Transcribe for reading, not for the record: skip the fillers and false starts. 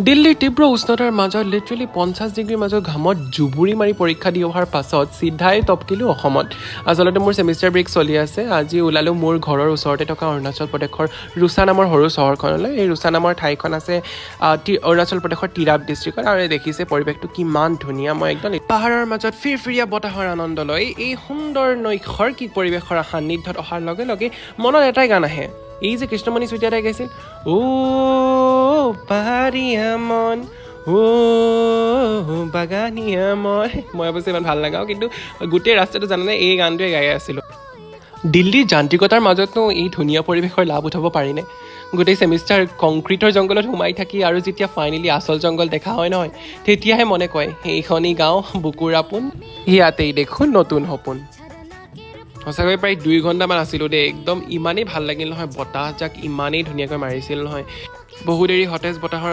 দিল্লীৰ তীব্ৰ উষ্ণতাৰ মাজত লিটাৰেলি 50 ডিগ্ৰীৰ মাজত ঘামত জুবুৰি মাৰি পৰীক্ষা দি অহাৰ পাছত চিধাই টপকিলোঁ অসমত। আচলতে মোৰ ছেমিষ্টাৰ ব্ৰেক চলি আছে। আজি ওলালোঁ মোৰ ঘৰৰ ওচৰতে থকা অৰুণাচল প্ৰদেশৰ ৰুচা নামৰ সৰু চহৰখনলৈ। এই ৰুচা নামৰ ঠাইখন আছে অৰুণাচল প্ৰদেশৰ তিৰাপ ডিষ্ট্ৰিক্টত। আৰু দেখিছে পৰিৱেশটো কিমান ধুনীয়া। মই একদম পাহাৰৰ মাজত ফিৰফিৰীয়া বতাহৰ আনন্দ লৈ এই সুন্দৰ নৈসৰ্গিক পৰিৱেশৰ সান্নিধ্যত অহাৰ লগে লগে মনত এটাই গান আহে, এই যে কৃষ্ণমণি চুতীয়াই গাইছিল, পাহাৰীয়া মন বাগানীয়া মই অৱশ্যে ইমান ভাল নাগাওঁ, কিন্তু গোটেই ৰাস্তাটো জানানে এই গানটোৱে গাই আছিলোঁ। দিল্লীৰ যান্ত্ৰিকতাৰ মাজতনো এই ধুনীয়া পৰিৱেশৰ লাভ উঠাব পাৰিনে? গোটেই ছেমিষ্টাৰ কংক্ৰিটৰ জংঘলত সোমাই থাকি আৰু যেতিয়া ফাইনেলি আচল জংঘল দেখা হয় নহয়, তেতিয়াহে মনে কয় এইখনি গাঁও বুকুৰ আপোন, ইয়াতেই দেখোন নতুন সপোন। সঁচাকৈ প্ৰায় 2 ঘণ্টামান আছিলোঁ দেই। একদম ইমানেই ভাল লাগিল নহয়, বতাহজাক ইমানেই ধুনীয়াকৈ মাৰিছিল নহয়, বহু দেৰি সতেজ বতাহৰ